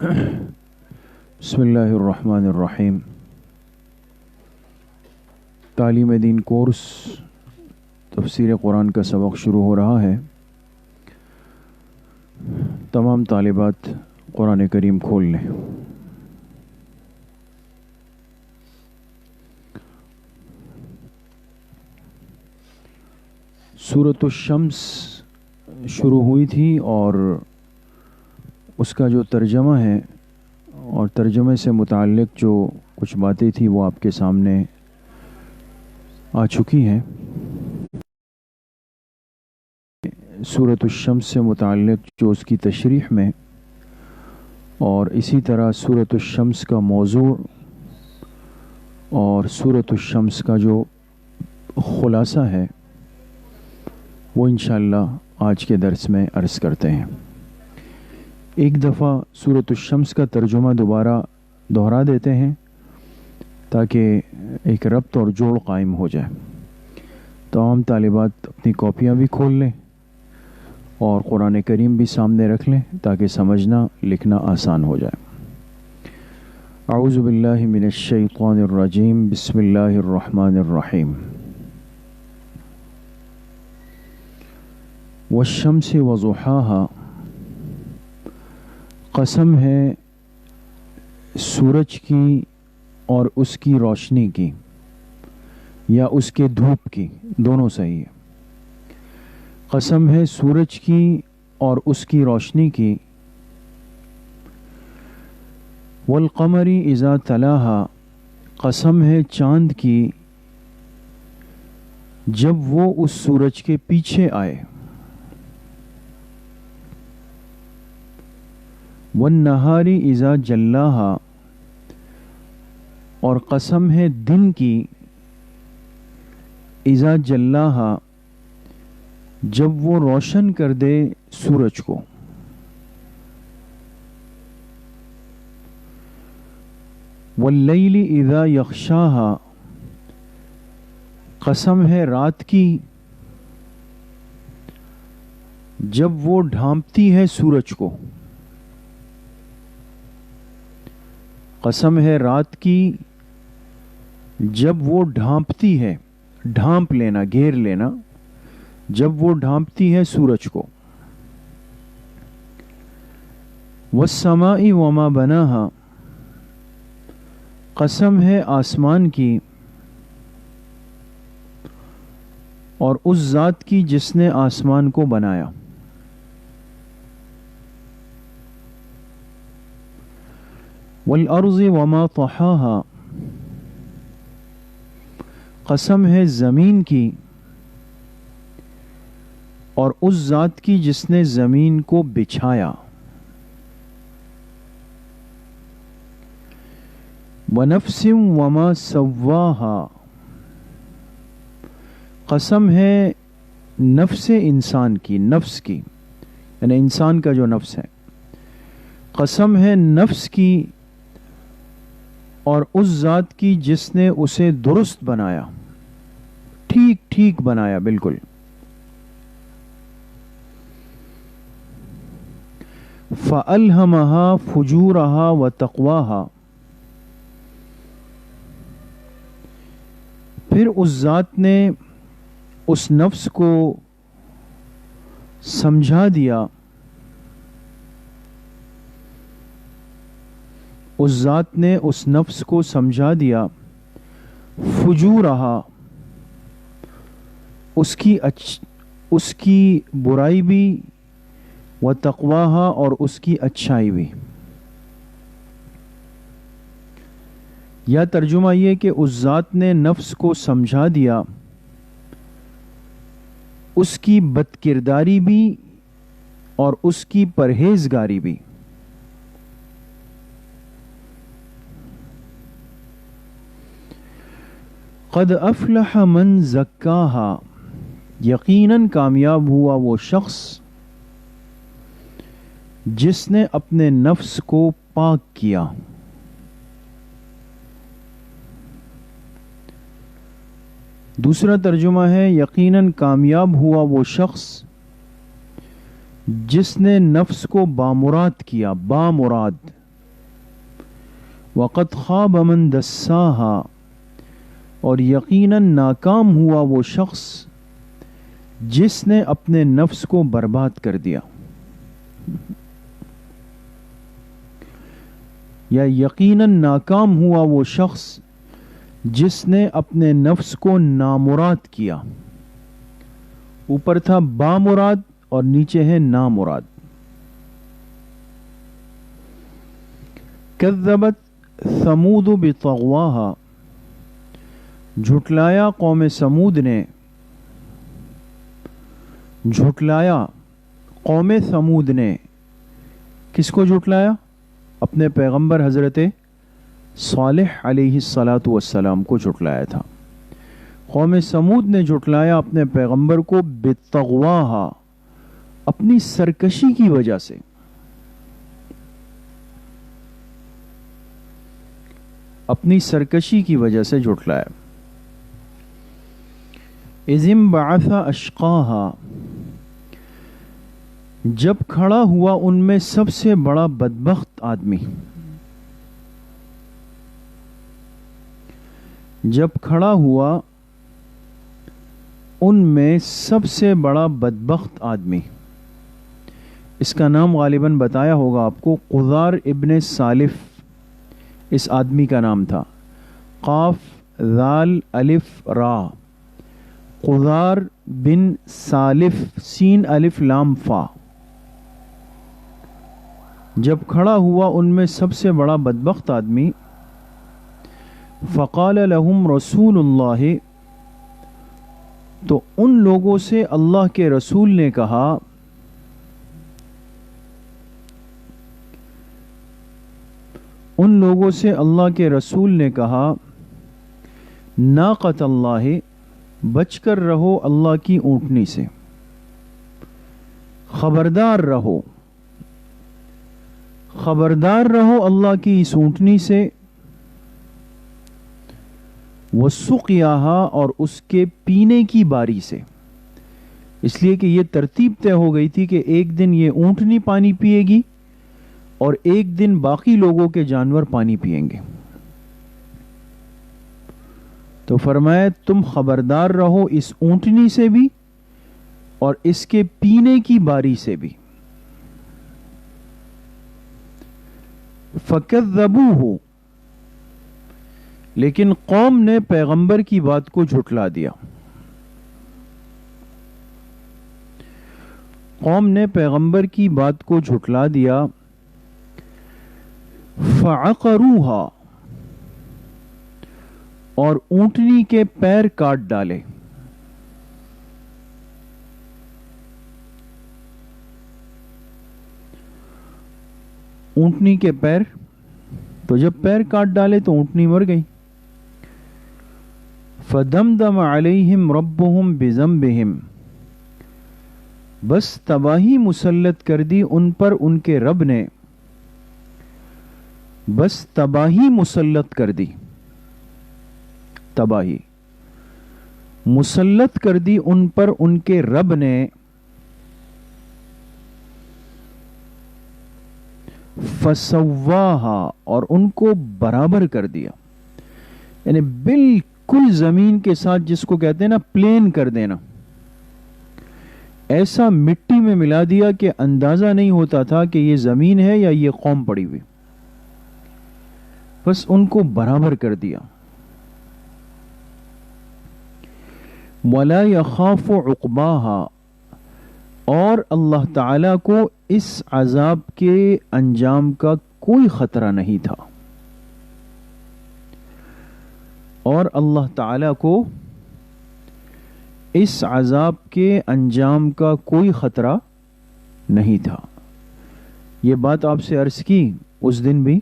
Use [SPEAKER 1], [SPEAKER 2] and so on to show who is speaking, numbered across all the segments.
[SPEAKER 1] بسم اللہ الرحمن الرحیم۔ تعلیم دین کورس تفسیر قرآن کا سبق شروع ہو رہا ہے۔ تمام طالبات قرآن کریم کھول لیں۔ سورۃ الشمس شروع ہوئی تھی اور اس کا جو ترجمہ ہے اور ترجمے سے متعلق جو کچھ باتیں تھی وہ آپ کے سامنے آ چکی ہیں۔ سورۃ الشمس سے متعلق جو اس کی تشریح میں اور اسی طرح سورۃ الشمس کا موضوع اور سورۃ الشمس کا جو خلاصہ ہے وہ انشاءاللہ آج کے درس میں عرض کرتے ہیں۔ ایک دفعہ سورۃ الشمس کا ترجمہ دوبارہ دہرا دیتے ہیں تاکہ ایک ربط اور جوڑ قائم ہو جائے۔ تمام طالبات اپنی کاپیاں بھی کھول لیں اور قرآن کریم بھی سامنے رکھ لیں تاکہ سمجھنا لکھنا آسان ہو جائے۔ اعوذ باللہ من الشیطان الرجیم، بسم اللہ الرحمن الرحیم۔ والشمس وضحاها، قسم ہے سورج کی اور اس کی روشنی کی یا اس کے دھوپ کی، دونوں صحیح ہے۔ قسم ہے سورج کی اور اس کی روشنی کی۔ والقمر اذا تلاہا، قسم ہے چاند کی جب وہ اس سورج کے پیچھے آئے۔ والنہار اذا جلاہا، اور قسم ہے دن کی اذا جلاہا جب وہ روشن کر دے سورج کو۔ واللیل اذا یغشاہا، قسم ہے رات کی جب وہ ڈھانپتی ہے سورج کو۔ قسم ہے رات کی جب وہ ڈھانپتی ہے، ڈھانپ لینا، گھیر لینا، جب وہ ڈھانپتی ہے سورج کو۔ والسماء وما بناہا، قسم ہے آسمان کی اور اس ذات کی جس نے آسمان کو بنایا۔ والارض وما طحاہا، قسم ہے زمین کی اور اس ذات کی جس نے زمین کو بچھایا۔ ونفس وما سواہا، قسم ہے نفس انسان کی، نفس کی یعنی انسان کا جو نفس ہے۔ قسم ہے نفس کی اور اس ذات کی جس نے اسے درست بنایا، ٹھیک ٹھیک بنایا بالکل۔ فَأَلْهَمَهَا فُجُورَهَا وَتَقْوَاهَا، پھر اس ذات نے اس نفس کو سمجھا دیا، اس ذات نے اس نفس کو سمجھا دیا فجورہا، اس کی برائی بھی، و تقواہا اور اس کی اچھائی بھی۔ یا ترجمہ یہ کہ اس ذات نے نفس کو سمجھا دیا اس کی بدکرداری بھی اور اس کی پرہیزگاری بھی۔ قد افلح من زکاہا، یقیناً کامیاب ہوا وہ شخص جس نے اپنے نفس کو پاک کیا۔ دوسرا ترجمہ ہے یقیناً کامیاب ہوا وہ شخص جس نے نفس کو بامراد کیا، بامراد وقد خاب من دساہا، اور یقیناً ناکام ہوا وہ شخص جس نے اپنے نفس کو برباد کر دیا، یا یقیناً ناکام ہوا وہ شخص جس نے اپنے نفس کو نامراد کیا. اوپر تھا بامراد اور نیچے ہے نامراد. کذبت ثمود بطغواہا، جھٹلایا قوم سمود نے، جھٹلایا قوم سمود نے. کس کو جھٹلایا؟ اپنے پیغمبر حضرت صالح علیہ الصلاۃ والسلام کو جھٹلایا تھا. قوم سمود نے جھٹلایا اپنے پیغمبر کو بطغواہا، اپنی سرکشی کی وجہ سے. اپنی سرکشی کی وجہ سے جھٹلایا. اذ انبعث اشقاہا، جب کھڑا ہوا ان میں سب سے بڑا بدبخت آدمی. جب کھڑا ہوا ان میں سب سے بڑا بدبخت آدمی. اس کا نام غالباً بتایا ہوگا آپ کو، قذار ابن سالف اس آدمی کا نام تھا. قاف ذال الف را، قذار بن سالف، سین الف لام فا. جب کھڑا ہوا ان میں سب سے بڑا بدبخت آدمی، فقال لهم رسول اللہ، تو ان لوگوں سے اللہ کے رسول نے کہا، ان لوگوں سے اللہ کے رسول نے کہا، ناقۃ اللہ، بچ کر رہو اللہ کی اونٹنی سے، خبردار رہو، خبردار رہو اللہ کی اس اونٹنی سے. وسقیاہا، اور اس کے پینے کی باری سے. اس لیے کہ یہ ترتیب طے ہو گئی تھی کہ ایک دن یہ اونٹنی پانی پیے گی اور ایک دن باقی لوگوں کے جانور پانی پئیں گے. تو فرمایا تم خبردار رہو اس اونٹنی سے بھی اور اس کے پینے کی باری سے بھی. فَكَذَّبُوهُ، لیکن قوم نے پیغمبر کی بات کو جھٹلا دیا. قوم نے پیغمبر کی بات کو جھٹلا دیا. فَعَقَرُوهَا، اور اونٹنی کے پیر کاٹ ڈالے. اونٹنی کے پیر، تو جب پیر کاٹ ڈالے تو اونٹنی مر گئی. فَدَمْدَمَ عَلَيْهِمْ رَبُّهُمْ بِذَنبِهِمْ، بس تباہی مسلط کر دی ان پر ان کے رب نے. بس تباہی مسلط کر دی، تباہی مسلط کر دی ان پر ان کے رب نے. فَسَوَّاهَا، اور ان کو برابر کر دیا، یعنی بالکل زمین کے ساتھ، جس کو کہتے ہیں نا پلین کر دینا، ایسا مٹی میں ملا دیا کہ اندازہ نہیں ہوتا تھا کہ یہ زمین ہے یا یہ قوم پڑی ہوئی. بس ان کو برابر کر دیا. وَلَا يَخَافُ عُقْبَاهَا، اور اللہ تعالی کو اس عذاب کے انجام کا کوئی خطرہ نہیں تھا. اور اللہ تعالی کو اس عذاب کے انجام کا کوئی خطرہ نہیں تھا. یہ بات آپ سے عرض کی اس دن بھی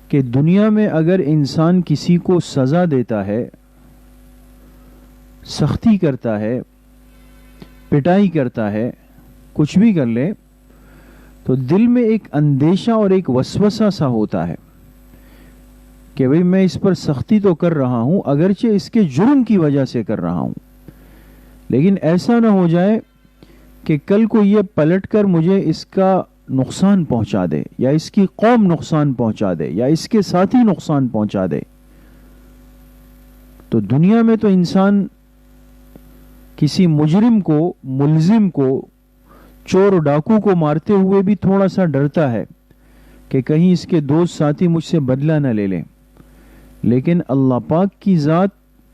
[SPEAKER 1] کہ دنیا میں اگر انسان کسی کو سزا دیتا ہے، سختی کرتا ہے، پٹائی کرتا ہے، کچھ بھی کر لے، تو دل میں ایک اندیشہ اور ایک وسوسہ سا ہوتا ہے کہ بھئی میں اس پر سختی تو کر رہا ہوں، اگرچہ اس کے جرم کی وجہ سے کر رہا ہوں، لیکن ایسا نہ ہو جائے کہ کل کو یہ پلٹ کر مجھے اس کا نقصان پہنچا دے یا اس کی قوم نقصان پہنچا دے یا اس کے ساتھی نقصان پہنچا دے، تو دنیا میں تو انسان کسی مجرم کو، ملزم کو، چور ڈاکو کو مارتے ہوئے بھی تھوڑا سا ڈرتا ہے کہ کہیں اس کے دوست ساتھی مجھ سے بدلہ نہ لے لیں، لیکن اللہ پاک کی ذات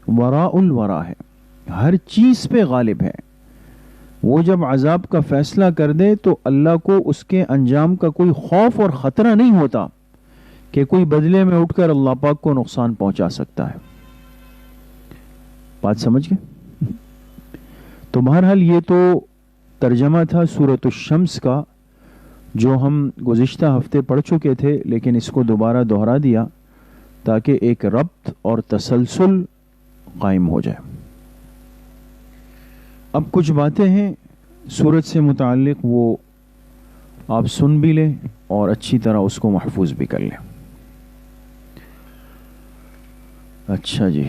[SPEAKER 1] وراء الورا ہے، ہر چیز پہ غالب ہے۔ وہ جب عذاب کا فیصلہ کر دے تو اللہ کو اس کے انجام کا کوئی خوف اور خطرہ نہیں ہوتا کہ کوئی بدلے میں اٹھ کر اللہ پاک کو نقصان پہنچا سکتا ہے۔ بات سمجھ گئے؟ تو بہرحال یہ تو ترجمہ تھا سورۃ الشمس کا، جو ہم گزشتہ ہفتے پڑھ چکے تھے، لیکن اس کو دوبارہ دہرا دیا تاکہ ایک ربط اور تسلسل قائم ہو جائے۔ اب کچھ باتیں ہیں سورت سے متعلق، وہ آپ سن بھی لیں اور اچھی طرح اس کو محفوظ بھی کر لیں۔ اچھا جی،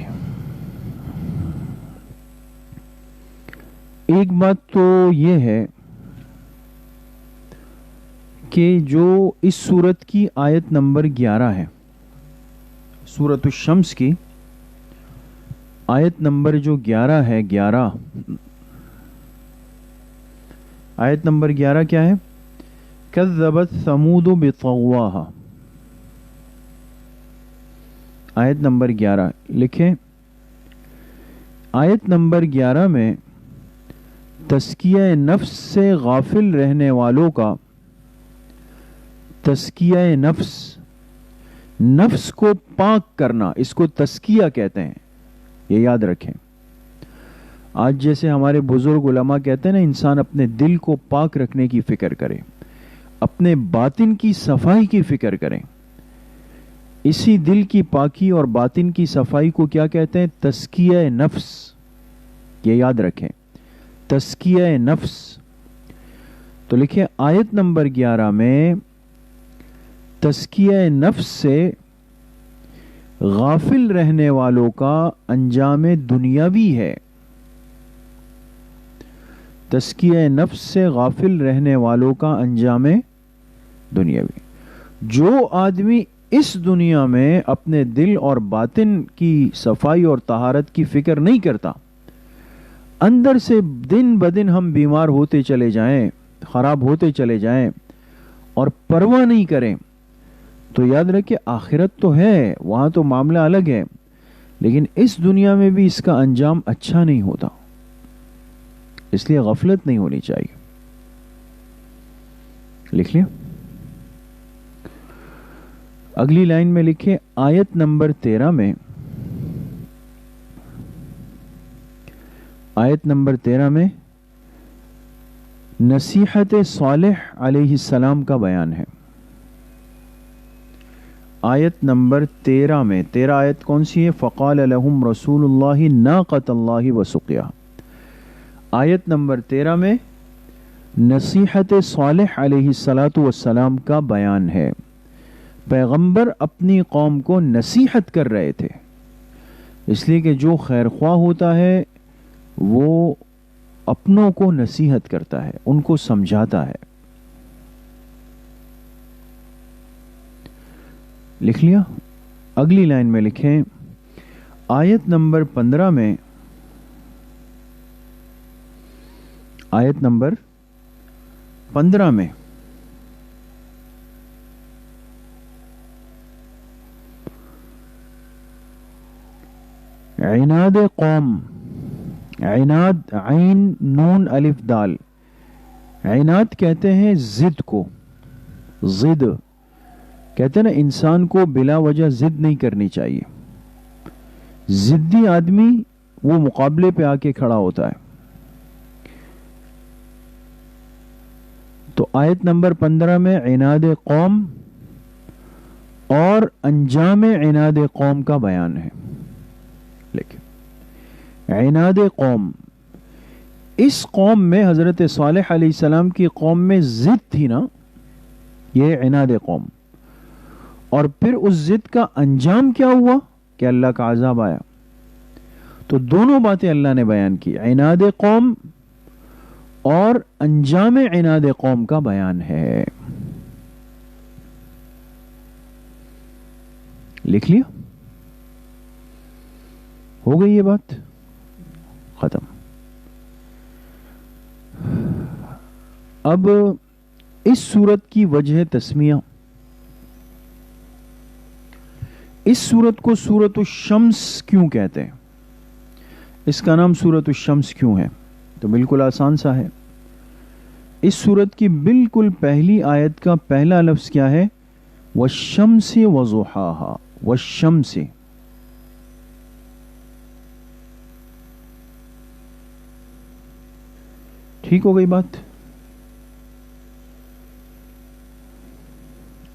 [SPEAKER 1] ایک بات تو یہ ہے کہ جو اس سورت کی آیت نمبر 11 ہے، سورۃ الشمس کی آیت نمبر جو 11 ہے، 11 آیت نمبر 11 کیا ہے؟ کذبت ثمود بطغواہا، آیت نمبر 11 لکھیں۔ آیت نمبر 11 میں تزکیہ نفس سے غافل رہنے والوں کا، تزکیہ نفس، نفس کو پاک کرنا، اس کو تزکیہ کہتے ہیں، یہ یاد رکھیں۔ آج جیسے ہمارے بزرگ علماء کہتے ہیں نا، انسان اپنے دل کو پاک رکھنے کی فکر کرے، اپنے باطن کی صفائی کی فکر کریں۔ اسی دل کی پاکی اور باطن کی صفائی کو کیا کہتے ہیں؟ تزکیہ نفس، یہ یاد رکھیں، تزکیہ نفس۔ تو لکھیں آیت نمبر 11 میں تزکیہ نفس سے غافل رہنے والوں کا انجام دنیاوی ہے۔ تزکیہ نفس سے غافل رہنے والوں کا انجام دنیاوی، جو آدمی اس دنیا میں اپنے دل اور باطن کی صفائی اور طہارت کی فکر نہیں کرتا، اندر سے دن بدن ہم بیمار ہوتے چلے جائیں، خراب ہوتے چلے جائیں اور پرواہ نہیں کریں، تو یاد رکھیں آخرت تو ہے، وہاں تو معاملہ الگ ہے، لیکن اس دنیا میں بھی اس کا انجام اچھا نہیں ہوتا، اس لیے غفلت نہیں ہونی چاہیے۔ لکھ لیا؟ اگلی لائن میں لکھے آیت نمبر 13 میں، آیت نمبر 13 میں نصیحت صالح علیہ السلام کا بیان ہے۔ آیت نمبر 13 میں، 13 آیت کون سی ہے؟ فقال لهم رسول اللہ ناقۃ اللہ وسقیاہا۔ آیت نمبر 13 میں نصیحت صالح علیہ السلام کا بیان ہے۔ پیغمبر اپنی قوم کو نصیحت کر رہے تھے، اس لیے کہ جو خیر خواہ ہوتا ہے وہ اپنوں کو نصیحت کرتا ہے، ان کو سمجھاتا ہے۔ لکھ لیا؟ اگلی لائن میں لکھیں آیت نمبر 15 میں، آیت نمبر 15 میں عناد قوم، عناد عین نون الف دال، عناد کہتے ہیں ضد کو، ضد کہتے ہیں نا، انسان کو بلا وجہ ضد نہیں کرنی چاہیے۔ ضدی آدمی وہ مقابلے پہ آ کے کھڑا ہوتا ہے۔ تو آیت نمبر 15 میں عناد قوم اور انجام عناد قوم کا بیان ہے۔ لیکن عناد قوم، اس قوم میں حضرت صالح علیہ السلام کی قوم میں ضد تھی نا، یہ عناد قوم، اور پھر اس ضد کا انجام کیا ہوا کہ اللہ کا عذاب آیا۔ تو دونوں باتیں اللہ نے بیان کی، عناد قوم اور انجام عناد قوم کا بیان ہے۔ لکھ لیا؟ ہو گئی یہ بات ختم. اب اس سورت کی وجہ تسمیہ، اس سورت کو سورت الشمس کیوں کہتے ہیں؟ اس کا نام سورت الشمس کیوں ہے؟ تو بالکل آسان سا ہے. اس سورت کی بالکل پہلی آیت کا پہلا لفظ کیا ہے؟ والشمس وضحاها. والشمس، ٹھیک ہو گئی بات؟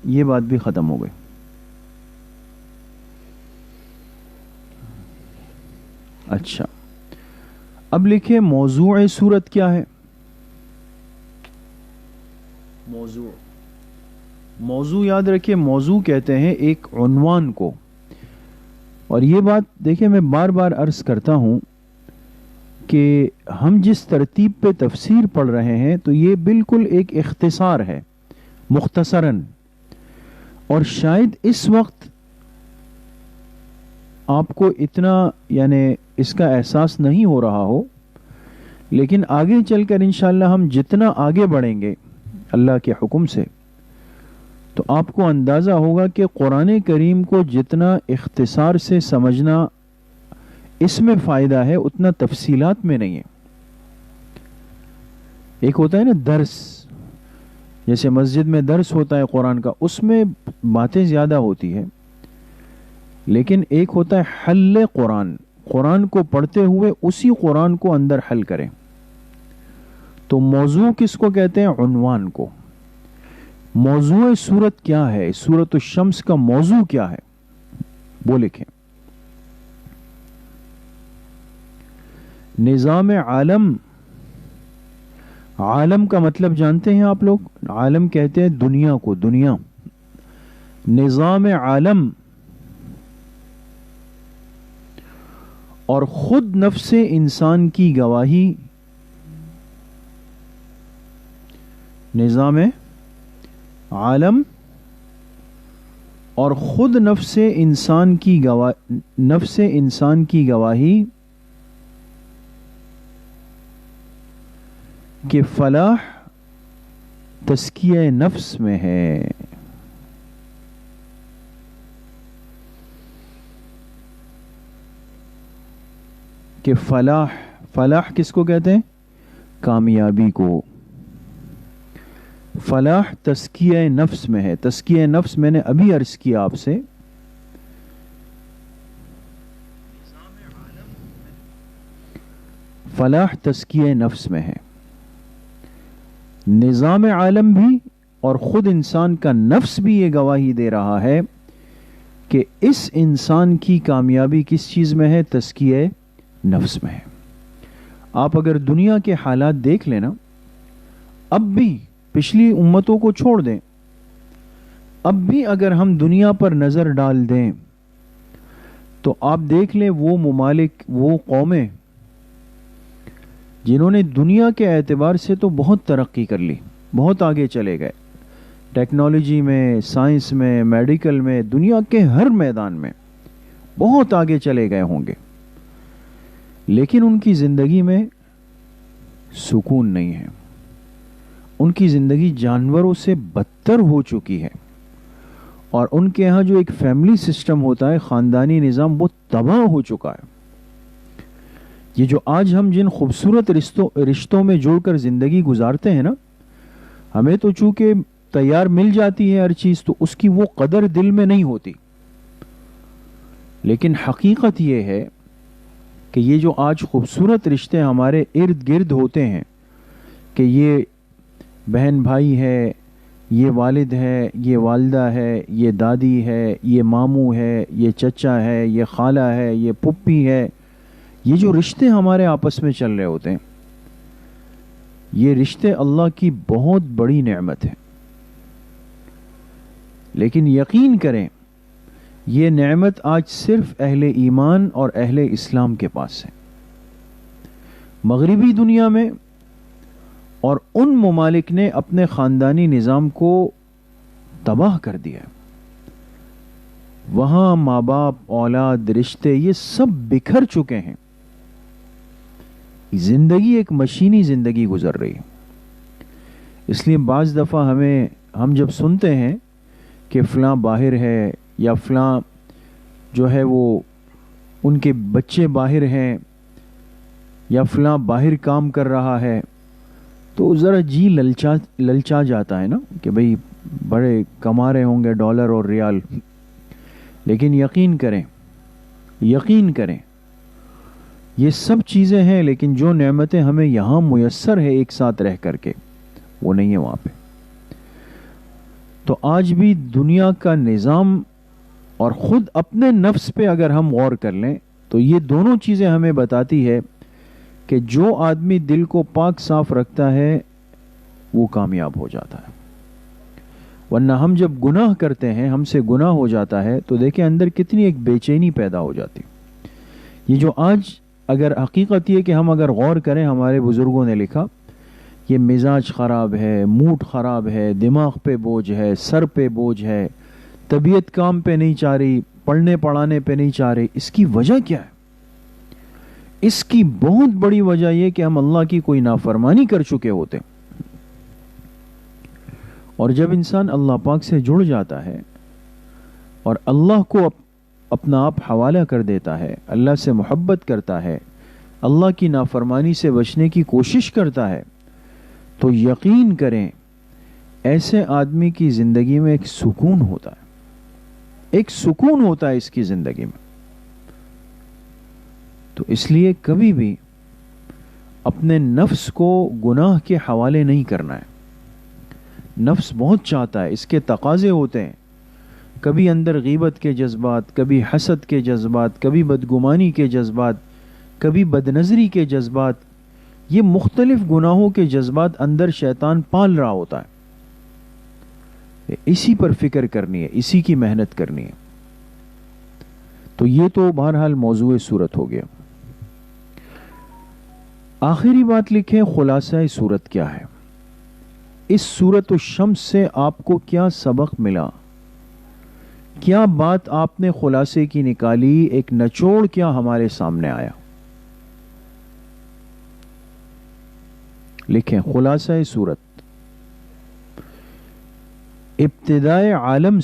[SPEAKER 1] یہ بات بھی ختم ہو گئی. اچھا، اب لکھے موضوع سورت کیا ہے؟ موضوع یاد رکھیے، موضوع کہتے ہیں ایک عنوان کو. اور یہ بات دیکھیں، میں بار بار عرض کرتا ہوں کہ ہم جس ترتیب پہ تفسیر پڑھ رہے ہیں تو یہ بالکل ایک اختصار ہے، مختصراً. اور شاید اس وقت آپ کو اتنا یعنی اس کا احساس نہیں ہو رہا ہو، لیکن آگے چل کر انشاءاللہ ہم جتنا آگے بڑھیں گے اللہ کے حکم سے تو آپ کو اندازہ ہوگا کہ قرآن کریم کو جتنا اختصار سے سمجھنا اس میں فائدہ ہے اتنا تفصیلات میں نہیں ہے. ایک ہوتا ہے نا درس، جیسے مسجد میں درس ہوتا ہے قرآن کا، اس میں باتیں زیادہ ہوتی ہے. لیکن ایک ہوتا ہے حل قرآن، قرآن کو پڑھتے ہوئے اسی قرآن کو اندر حل کریں. تو موضوع کس کو کہتے ہیں؟ عنوان کو. موضوع سورت کیا ہے؟ سورت الشمس کا موضوع کیا ہے وہ لکھیں. نظام عالم. عالم کا مطلب جانتے ہیں آپ لوگ؟ عالم کہتے ہیں دنیا کو، دنیا. نظام عالم اور خود نفس انسان کی گواہی. نظام عالم اور خود نفس انسان کی گواہی کہ فلاح تزکیہ نفس میں ہے. کہ فلاح کس کو کہتے ہیں؟ کامیابی کو. فلاح تزکیہ نفس میں ہے. تزکیہ نفس میں نے ابھی عرض کیا آپ سے، فلاح تزکیہ نفس میں ہے. نظام عالم بھی اور خود انسان کا نفس بھی یہ گواہی دے رہا ہے کہ اس انسان کی کامیابی کس چیز میں ہے؟ تزکیہ نفس میں ہے. آپ اگر دنیا کے حالات دیکھ لینا، اب بھی پچھلی امتوں کو چھوڑ دیں، اب بھی اگر ہم دنیا پر نظر ڈال دیں تو آپ دیکھ لیں وہ ممالک، وہ قومیں جنہوں نے دنیا کے اعتبار سے تو بہت ترقی کر لی، بہت آگے چلے گئے، ٹیکنالوجی میں، سائنس میں، میڈیکل میں، دنیا کے ہر میدان میں بہت آگے چلے گئے ہوں گے، لیکن ان کی زندگی میں سکون نہیں ہے. ان کی زندگی جانوروں سے بدتر ہو چکی ہے. اور ان کے ہاں جو ایک فیملی سسٹم ہوتا ہے، خاندانی نظام، وہ تباہ ہو چکا ہے. یہ جو آج ہم جن خوبصورت رشتوں میں جوڑ کر زندگی گزارتے ہیں نا، ہمیں تو چونکہ تیار مل جاتی ہے ہر چیز تو اس کی وہ قدر دل میں نہیں ہوتی. لیکن حقیقت یہ ہے کہ یہ جو آج خوبصورت رشتے ہمارے ارد گرد ہوتے ہیں، کہ یہ بہن بھائی ہے، یہ والد ہے، یہ والدہ ہے، یہ دادی ہے، یہ ماموں ہے، یہ چچا ہے، یہ خالہ ہے، یہ پھپھی ہے، یہ جو رشتے ہمارے آپس میں چل رہے ہوتے ہیں، یہ رشتے اللہ کی بہت بڑی نعمت ہے. لیکن یقین کریں یہ نعمت آج صرف اہل ایمان اور اہل اسلام کے پاس ہے. مغربی دنیا میں اور ان ممالک نے اپنے خاندانی نظام کو تباہ کر دیا. وہاں ماں باپ، اولاد، رشتے یہ سب بکھر چکے ہیں. زندگی ایک مشینی زندگی گزر رہی ہے. اس لیے بعض دفعہ ہم جب سنتے ہیں کہ فلاں باہر ہے یا فلاں جو ہے وہ ان کے بچے باہر ہیں یا فلاں باہر کام کر رہا ہے تو ذرا جی للچا جاتا ہے نا کہ بھئی بڑے کما رہے ہوں گے ڈالر اور ریال. لیکن یقین کریں یہ سب چیزیں ہیں، لیکن جو نعمتیں ہمیں یہاں میسر ہے ایک ساتھ رہ کر کے وہ نہیں ہے وہاں پہ. تو آج بھی دنیا کا نظام اور خود اپنے نفس پہ اگر ہم غور کر لیں تو یہ دونوں چیزیں ہمیں بتاتی ہے کہ جو آدمی دل کو پاک صاف رکھتا ہے وہ کامیاب ہو جاتا ہے. ورنہ ہم جب گناہ کرتے ہیں، ہم سے گناہ ہو جاتا ہے تو دیکھیں اندر کتنی ایک بے چینی پیدا ہو جاتی. یہ جو آج اگر حقیقت یہ کہ ہم اگر غور کریں، ہمارے بزرگوں نے لکھا یہ مزاج خراب ہے، موڈ خراب ہے، دماغ پہ بوجھ ہے، سر پہ بوجھ ہے، طبیعت کام پہ نہیں چاہ رہی، پڑھنے پڑھانے پہ نہیں چاہ رہی، اس کی وجہ کیا ہے؟ اس کی بہت بڑی وجہ یہ کہ ہم اللہ کی کوئی نافرمانی کر چکے ہوتے. اور جب انسان اللہ پاک سے جڑ جاتا ہے اور اللہ کو اپنا آپ حوالہ کر دیتا ہے، اللہ سے محبت کرتا ہے، اللہ کی نافرمانی سے بچنے کی کوشش کرتا ہے، تو یقین کریں ایسے آدمی کی زندگی میں ایک سکون ہوتا ہے. ایک سکون ہوتا ہے اس کی زندگی میں. تو اس لیے کبھی بھی اپنے نفس کو گناہ کے حوالے نہیں کرنا ہے. نفس بہت چاہتا ہے، اس کے تقاضے ہوتے ہیں. کبھی اندر غیبت کے جذبات، کبھی حسد کے جذبات، کبھی بدگمانی کے جذبات، کبھی بدنظری کے جذبات، یہ مختلف گناہوں کے جذبات اندر شیطان پال رہا ہوتا ہے. اسی پر فکر کرنی ہے، اسی کی محنت کرنی ہے. تو یہ تو بہرحال موضوع سورت ہو گیا. آخری بات لکھیں خلاصہ سورت کیا ہے. اس سورت الشمس سے آپ کو کیا سبق ملا، کیا بات آپ نے خلاصے کی نکالی، ایک نچوڑ کیا ہمارے سامنے آیا. لکھیں خلاصہ سورت. ابتدائے عالم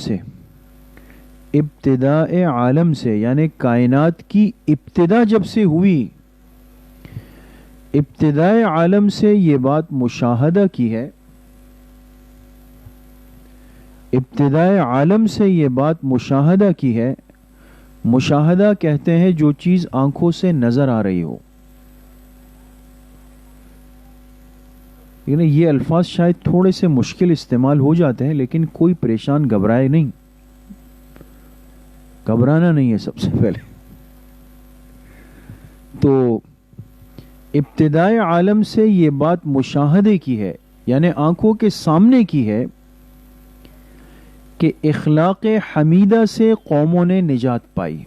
[SPEAKER 1] سے یعنی کائنات کی ابتدا جب سے ہوئی، ابتدائے عالم سے یہ بات مشاہدہ کی ہے. ابتدائے عالم سے یہ بات مشاہدہ کی ہے. مشاہدہ کہتے ہیں جو چیز آنکھوں سے نظر آ رہی ہو. یہ الفاظ شاید تھوڑے سے مشکل استعمال ہو جاتے ہیں، لیکن کوئی پریشان گھبرائے نہیں. گھبرانا نہیں ہے سب سے پہلے. تو ابتدائے عالم سے یہ بات مشاہدے کی ہے یعنی آنکھوں کے سامنے کی ہے کہ اخلاق حمیدہ سے قوموں نے نجات پائی.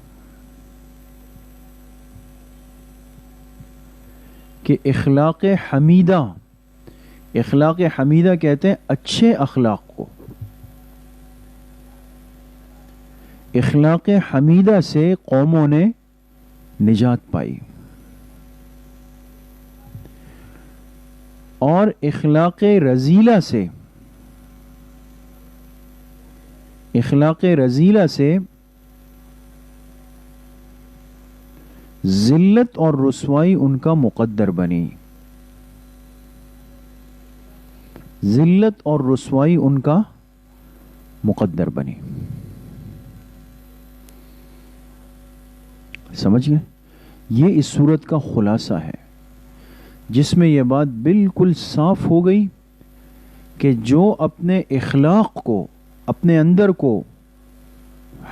[SPEAKER 1] کہ اخلاق حمیدہ کہتے ہیں اچھے اخلاق کو. اخلاق حمیدہ سے قوموں نے نجات پائی. اور اخلاق رذیلہ سے ذلت اور رسوائی ان کا مقدر بنی. ذلت اور رسوائی ان کا مقدر بنی. سمجھ گئے؟ یہ اس صورت کا خلاصہ ہے جس میں یہ بات بالکل صاف ہو گئی کہ جو اپنے اخلاق کو، اپنے اندر کو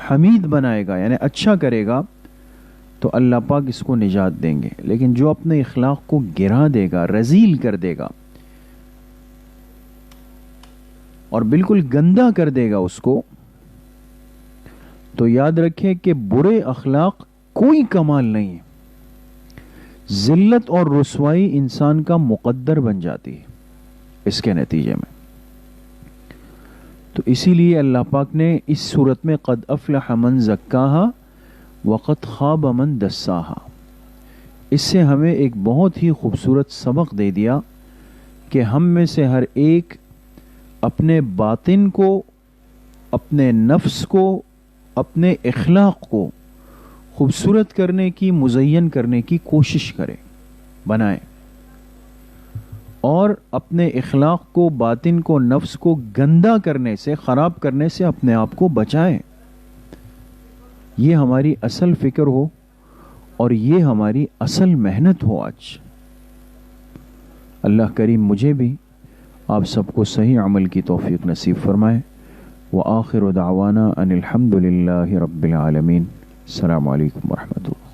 [SPEAKER 1] حمید بنائے گا یعنی اچھا کرے گا تو اللہ پاک اس کو نجات دیں گے. لیکن جو اپنے اخلاق کو گرا دے گا، رذیل کر دے گا اور بالکل گندا کر دے گا اس کو، تو یاد رکھیں کہ برے اخلاق کوئی کمال نہیں ہے. ذلت اور رسوائی انسان کا مقدر بن جاتی ہے اس کے نتیجے میں. تو اسی لیے اللہ پاک نے اس صورت میں قد افلح من زکاہا وقد خاب من دساہا، اس سے ہمیں ایک بہت ہی خوبصورت سبق دے دیا کہ ہم میں سے ہر ایک اپنے باطن کو، اپنے نفس کو، اپنے اخلاق کو خوبصورت کرنے کی، مزین کرنے کی کوشش کرے، بنائے، اور اپنے اخلاق کو، باطن کو، نفس کو گندا کرنے سے، خراب کرنے سے اپنے آپ کو بچائیں۔ یہ ہماری اصل فکر ہو اور یہ ہماری اصل محنت ہو آج۔ اللہ کریم مجھے بھی آپ سب کو صحیح عمل کی توفیق نصیب فرمائے۔ وآخر دعوانا ان الحمد للہ رب العالمین۔ السلام علیکم ورحمۃ اللہ۔